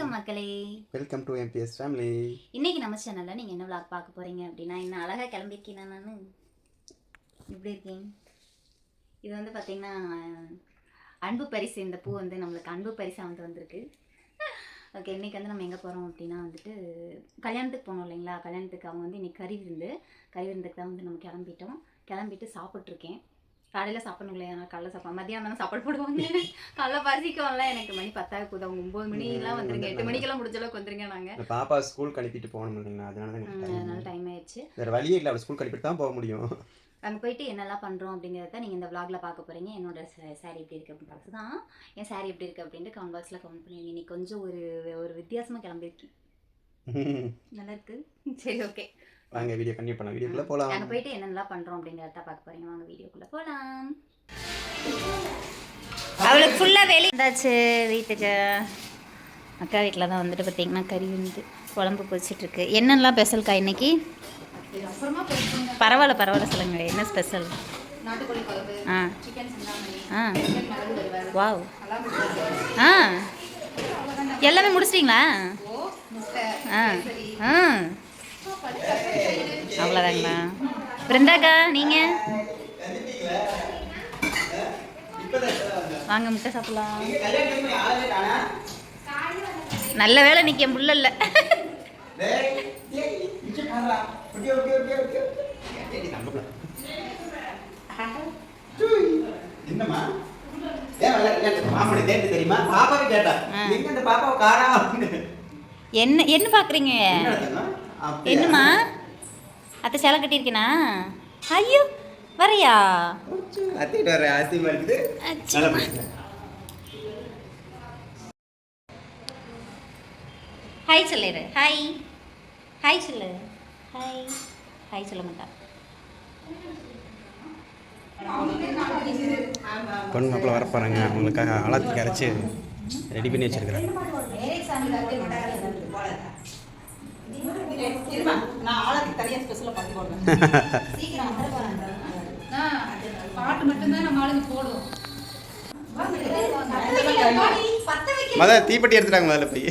வணக்கம் மக்களே, welcome to MPS family. இன்னைக்கு நம்ம சேனல்ல நீங்க என்ன vlog பார்க்க போறீங்க அப்படின்னா, என்ன அழகா கிளம்பிருக்கேன் நான் எப்படி இருக்கேன். இது வந்து பார்த்தீங்கன்னா அன்பு பரிசு. இந்த பூ வந்து நம்மளுக்கு அன்பு பரிசாக வந்திருக்கு. ஓகே, இன்றைக்கி வந்து நம்ம எங்கே போகிறோம் அப்படின்னா வந்துட்டு கல்யாணத்துக்கு போனோம் இல்லைங்களா. கல்யாணத்துக்கு அவங்க வந்து இன்றைக்கி கறி விருந்துக்கு தான் வந்து நம்ம கிளம்பிட்டு சாப்பிட்ருக்கேன். காலையில் சாப்பிடணும் இல்லையா, நான் காலையில் சாப்பிடுவேன். மதியானம் தானே சாப்பாடு போடுவாங்க. காலைல பசிக்கும்ல, எனக்கு மணி 10 போகுது. அவங்க 9 மணிலாம் வந்துருங்க, 8 மணிக்கெல்லாம் முடிஞ்ச அளவுக்கு வந்துருங்க. நாங்கள் பாப்பா ஸ்கூல் அனுப்பிட்டு போகணும் இல்லைங்களா, அதனால டைம் ஆயிடுச்சு. வேறு வழியே இல்லை, அவள் ஸ்கூல் அனுப்பிட்டு தான் போக முடியும். அங்கே போயிட்டு என்னெல்லாம் பண்ணுறோம் அப்படிங்கிறத நீங்கள் இந்த விளாகில் பார்க்க போகிறீங்க. என்னோட சாரீ எப்படி இருக்குது அப்படின்னு பார்த்து தான் என் சாரீ எப்படி இருக்குது அப்படின்ட்டு கமெண்ட் பாக்ஸில் கமெண்ட் பண்ணுவீங்க. இன்னைக்கு கொஞ்சம் ஒரு வித்தியாசமாக கிளம்பிருக்கேன். நல்லா இருக்கு. சரி, ஓகே, வாங்க வீடியோ கண்டினியூ பண்ணலாம். வீடியோக்குள்ளே போகலாம். அங்கே போயிட்டு என்னெல்லாம் பண்ணுறோம் அப்படிங்கிறத பார்க்க போகிறீங்க. வாங்க வீடியோக்குள்ளே போகலாம். அவளுக்கு ஃபுல்லாக வெளியே இருந்தாச்சு. வீட்டுக்கு அக்கா வீட்டில் தான் வந்துட்டு பார்த்தீங்கன்னா கறி வந்து குழம்பு பொரிச்சிட்ருக்கு. என்னெல்லாம் ஸ்பெஷல்க்கா இன்னைக்கு? பரவாயில்ல சொல்லுங்க, என்ன ஸ்பெஷல்? வாவ், எல்லாமே முடிச்சிட்டிங்களா? அவ்வளோதாங்களா? பிருந்தாக்கா நீங்கள் வாங்க முட்டை சாப்பிடலாம். நல்ல வேலை இன்னைக்கு என் புள்ள இல்லை. என்ன பாக்குறீங்க? என்னம்மா அத்தை சேலை கட்டியிருக்கேனா? ஐயோ வரையா? ஹாய் சொல்லிடு. ஹாய் சொல்லு. ஹாய் சொல்ல மாட்டா. பொண்ணு மாப்பிள்ள வர போகிறாங்க. அவங்களுக்காக ஆழத்துக்கு அரைச்சி ரெடி பண்ணி வச்சிருக்கிறேன். மத தீப்பெட்டி எடுத்துட்டாங்க முதல்ல போய்.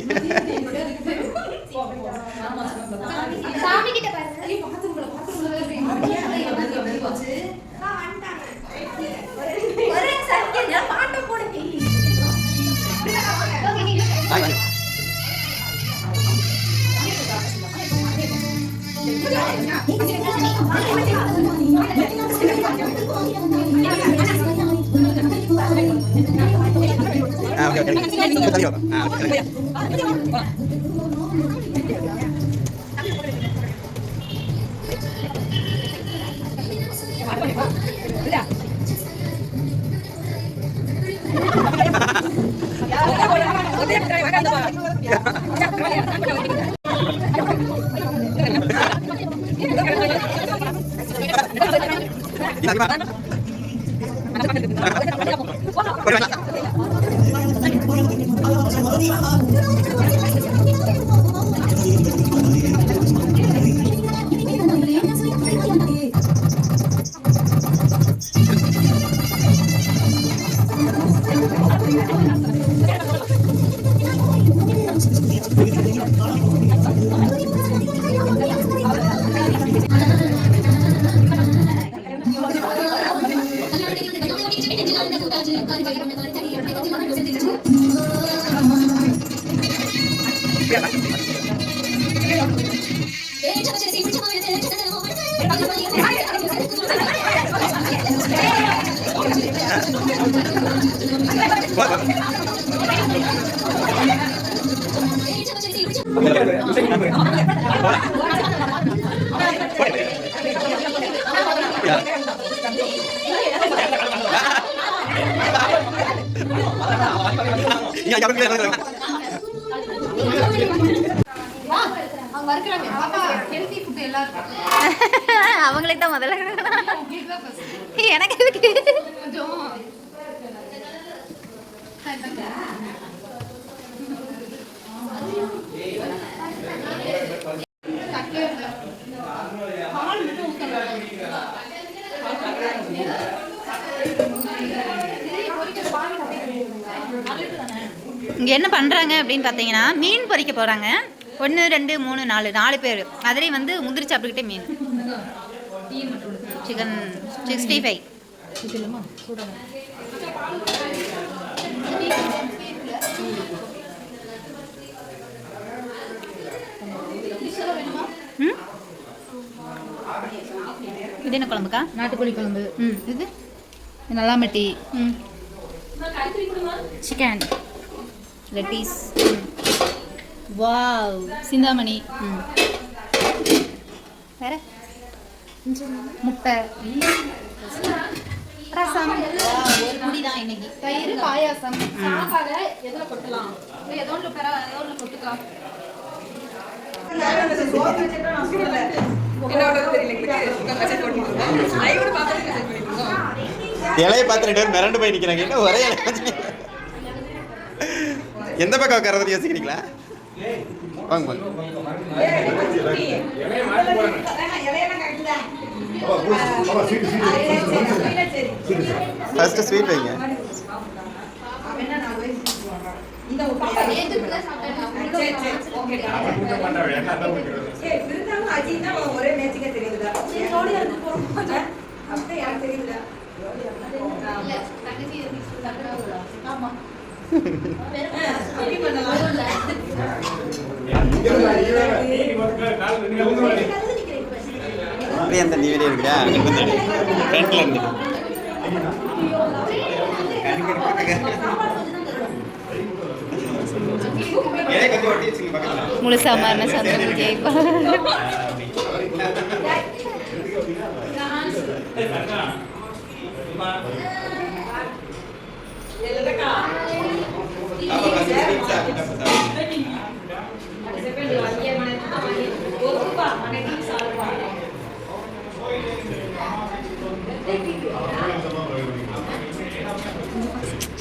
அவங்களே தான் முதல்ல. எனக்கு எதுக்கு? என்ன பண்ணுறாங்க அப்படின்னு பார்த்தீங்கன்னா மீன் பொரிக்க போகிறாங்க. 1 2 3 4 பேர். அதுலேயும் வந்து முந்திரி சாப்பிட்டுக்கிட்டே மீன். சிக்கன் 65. இது என்ன குழம்புக்கா? நாட்டுக்கோழி குழம்பு. இது நல்லாமட்டி. சிக்கன் லெட்டீஸ். வாவ், சிந்தாமணி. வேற முட்டை. ரசம். ஒரு முடி தான் இன்னைக்கு. தயிர், பாயாசம். சாப்பாடு எதில் கொட்டலாம்? ஏதோ ஒன்று கொட்டுக்கா. இலையை பார்த்து 2 பேரும் மிரண்டு போய் நிற்கிறாங்க. என்ன ஒரே இலை எந்த பக்கம் உட்காரது யோசிக்கிறீங்களா? வாங்க வாங்க. ஃபர்ஸ்ட் ஸ்வீட் வைங்க. ஒரே மேட்சிங்க தெரியுதா? அப்படியே யாருக்கு தெரியுதா? அப்படியே அந்த நீ வெளியே இருக்கிறா ஃப்ரண்ட்ல இருந்து முழுசா மாறின சந்தோஷம் ஜெயிப்பா.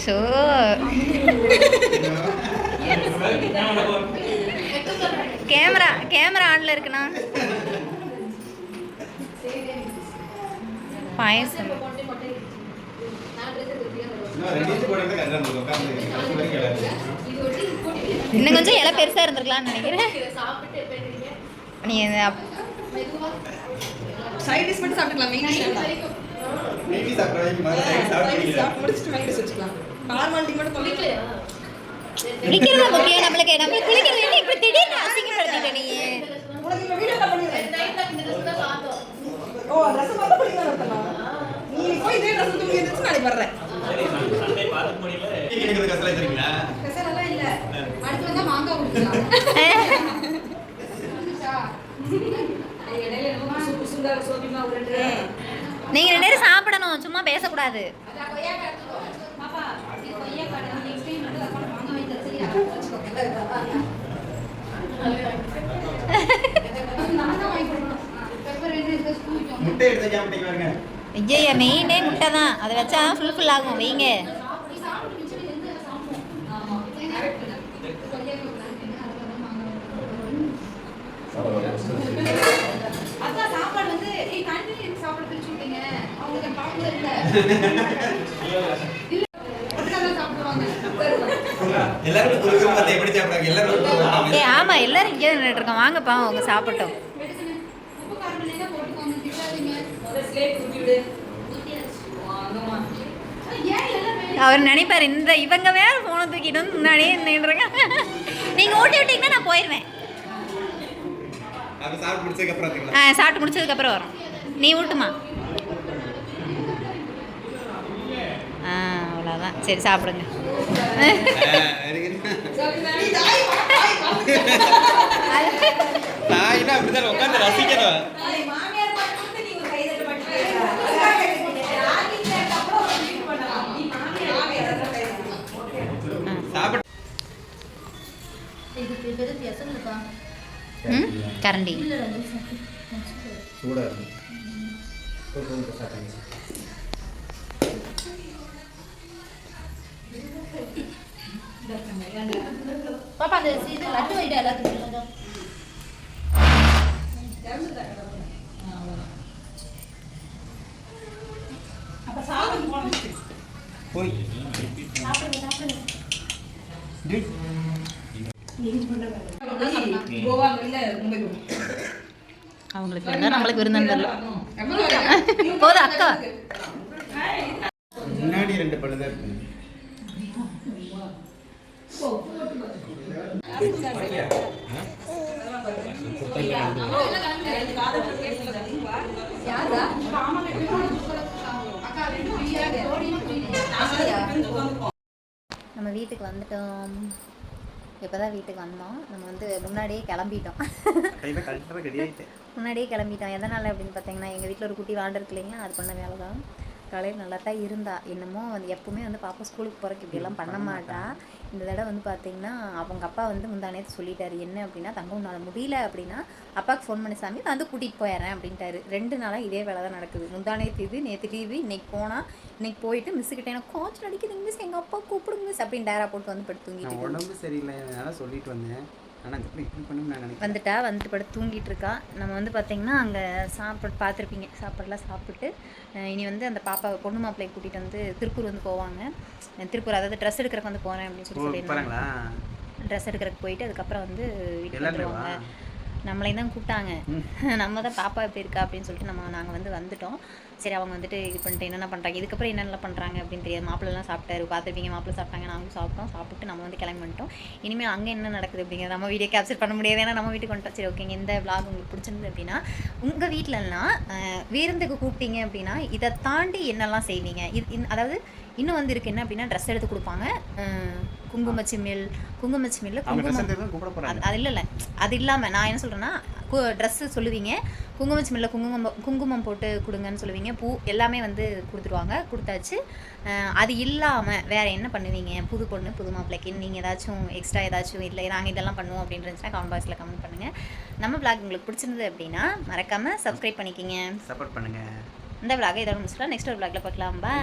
ஸோ கேமரா ஆன்ல இருக்குண்ணா. பாயசம் இன்னும் கொஞ்சம் இலை பெருசா இருந்திருக்கலாம்னு நினைக்கிறேன். நீ சைட் டிஷ் மட்டும் சாப்பிட்டுக்கலாம். மெயின் முடிச்சுட்டு மெயின் டிஷ் வச்சுக்கலாம். நார்மல் டீ மட்டும் குளிக்கலையா? குளிக்கிறது முக்கியம். நம்மளுக்கு குளிக்கிறது என்ன இப்படி திடீர்னு அசிங்கப்படுத்திட்ட நீ? உனக்கு இந்த வீடியோல பண்ணுங்க. ஓ ரசம் மட்டும் குடிக்கலாம். நீ போய் இதே ரசம் தூக்கி எடுத்து நான் பண்றேன். கேக்குறது கசலை தெரியுங்களா? கசலெல்லாம் இல்ல. அடுத்து வந்தா மாங்காய் குடிக்கலாம். இடையில நம்ம சூப்பு சுண்டல் சோபிமா உருண்டை. நீங்க 2 பேரும் சாப்பிடணும், சும்மா பேசக்கூடாது. பாப்பா இது கொய்யாக்காய் நெக்ஸ்ட் டைம் வந்து அப்பா மாங்காய் வாங்கி தர சரியா? நான் தான் வாங்கி கொடுக்கணும். Pepper 2 spoon. முட்டை எடுத்து சாப்பிட்டீங்க பாருங்க. ஐயா மெயினே முட்டை தான். அதை வச்சா ஃபுல் ஆகும். வைங்க. அதான் சாப்பாடு வந்து கண்டினியூ சாப்பாடு பிரிச்சு விட்டீங்க. அவங்க பாப்புலர் இல்ல. சாப்பிடுவாங்க. எல்லாரும் குறுக்கு பார்த்து எப்படி சாப்பிடுறாங்க? எல்லாரும் ஆமா, எல்லாரும் இங்கே நின்றுட்டு இருக்கோம். வாங்கப்பா அவங்க சாப்பிட்டோம். உப்பு காரம் இல்லைன்னா போட்டுக்கோங்க. திட்டாதீங்க. ஸ்லேட் ஊத்தி விடு. அவர் நினைப்பாரு இவங்க வேற போனை தூக்கிட்டு வந்து முன்னாடியே நின்றுங்க. நீங்க ஊட்டி விட்டீங்கன்னா நான் போயிடுவேன். அது சாப்பிட்டு முடிச்சதுக்கு அப்புறம் சாப்பிட்டு முடிச்சதுக்கு அப்புறம் வரும். நீ ஊட்டுமா? அவ்வளோதான். சரி சாப்பிடுங்க. நான் அப்படிதான் உட்காந்து ரசிக்கணும். கரண்டி சூடாக இருக்கும். பாப்பா அந்த இது லட்டு வைடா எல்லாத்துக்கும் அப்ப சாப்பிட்டு போய் சாப்பிடுங்க. கோவா இல்ல மும்பை போகணும். அவங்களுக்கு வேணா நம்மளுக்கு விருந்தம் தெரியல. இவங்க போதும் அக்கா. முன்னாடி 2 பல்லு தான் இருக்கு. நம்ம வீட்டுக்கு வந்துட்டோம். இப்போதான் வீட்டுக்கு வந்தோம். நம்ம வந்து முன்னாடியே கிளம்பிட்டோம். கையில் கரெக்டாக ரெடி ஆகிட்டேன். முன்னாடியே கிளம்பிட்டோம். எதனால் அப்படின்னு பார்த்தீங்கன்னா, எங்கள் வீட்டில் ஒரு குட்டி வாண்டு இருக்கு இல்லைங்களா, அது பண்ண வேலை தான். காலையில் நல்லா தான் இருந்தா. என்னமோ வந்து எப்போவுமே வந்து பாப்பா ஸ்கூலுக்கு போகிறக்கு இப்படியெல்லாம் பண்ண மாட்டா. இந்த தடவை வந்து பார்த்திங்கன்னா அவங்க அப்பா வந்து முந்தானேத்து சொல்லிட்டாரு. என்ன அப்படின்னா, தங்கம் உன்னால் முடியல அப்படின்னா அப்பாவுக்கு ஃபோன் பண்ணி சாமி நான் வந்து கூட்டிகிட்டு போயிடுறேன் அப்படின்ட்டாரு. 2 நாளாக இதே வேலை தான் நடக்குது. முந்தானேத்து இது, நேற்று லீவு, இன்றைக்கி போனால் இன்றைக்கி போயிட்டு மிஸ்ஸுக்கிட்ட எனக்கு காய்ச்சல் அடிக்குதுங்க மிஸ், எங்கள் அப்பா கூப்பிடுங்க மிஸ் அப்படின்னு டேரா போட்டு வந்து படுத்து தூங்கிட்டு உடம்பு சரியில்லை அதனால் சொல்லிட்டு வந்தேன். ஆனால் இப்படி பண்ணி நான் நினைக்கிறேன். வந்துட்டு படுத்து தூங்கிட்டு இருக்கா. நம்ம வந்து பார்த்திங்கன்னா அங்கே சாப்பிட்டு பார்த்துருப்பீங்க, சாப்பாடெலாம் சாப்பிட்டு இனி வந்து அந்த பாப்பாவை பொண்ணு மாப்பிள்ளையை கூட்டிகிட்டு வந்து திருப்பூர் வந்து போவாங்க. திருப்பூர் அதாவது ட்ரெஸ் எடுக்கிறக்கு வந்து போகிறேன் அப்படின்னு சொல்லியிருந்தாங்க. ட்ரெஸ் எடுக்கிறக்கு போயிட்டு அதுக்கப்புறம் வந்து வீட்டுக்கு வந்துடுவாங்க. நம்மளையும் தான் கூப்பிட்டாங்க. நம்ம தான் பாப்பா எப்படி இருக்கா அப்படின்னு சொல்லிட்டு நாங்கள் வந்து வந்துட்டோம். சரி அவங்க வந்துட்டு இது பண்ணிட்டு என்னென்ன பண்ணுறாங்க, இதுக்கப்புறம் என்னென்ன பண்ணுறாங்க அப்படின்னு தெரியாது. மாப்பிள்ளலாம் சாப்பிட்டாரு, பார்த்துருப்பீங்க, மாப்பிள்ளை சாப்பிட்டாங்க, நாங்களும் சாப்பிட்டு நம்ம வந்து கிளம்பி வந்துட்டோம். இனிமேல் அங்கே என்ன நடக்குது அப்படிங்கிறது நம்ம வீடியோ கேப்சர் பண்ண முடியாது, ஏன்னா நம்ம வீட்டுக்கு வந்துட்டோம். சரி ஓகேங்க, இந்த விளாக் உங்களுக்கு பிடிச்சிருந்தது அப்படின்னா உங்கள் வீட்டிலலாம் விருந்துக்கு கூப்பிட்டீங்க அப்படின்னா இதை தாண்டி என்னெல்லாம் செய்வீங்க? அதாவது இன்னும் வந்து இருக்குது என்ன அப்படின்னா, ட்ரெஸ் எடுத்து கொடுப்பாங்க, குங்குமச்சிமில் குங்குமம் அது இல்லை அது இல்லாமல் நான் என்ன சொல்கிறேன்னா, ட்ரெஸ்ஸு சொல்லுவீங்க, குங்குமச்சிமில்ல குங்குமம் போட்டு கொடுங்கன்னு சொல்லுவீங்க, பூ எல்லாமே வந்து கொடுத்துருவாங்க. கொடுத்தாச்சு. அது இல்லாமல் வேறு என்ன பண்ணுவீங்க? புது பொண்ணு புது மாப்பிள்ளைக்கு நீங்கள் ஏதாச்சும் எக்ஸ்ட்ரா ஏதாச்சும் இல்லை நாங்கள் இதெல்லாம் பண்ணுவோம் அப்படின்னு இருந்துச்சுன்னா கமெண்ட் பாக்ஸில் கமெண்ட் பண்ணுங்கள். நம்ம விளாக் உங்களுக்கு பிடிச்சிருந்தது அப்படின்னா மறக்காமல் சப்ஸ்கிரைப் பண்ணிக்கிங்க, சப்போர்ட் பண்ணுங்கள். இந்த விளாகை இதோட முடிச்சுக்கலாம். நெக்ஸ்ட் ஒரு விளாகில் பார்க்கலாம். பாய்.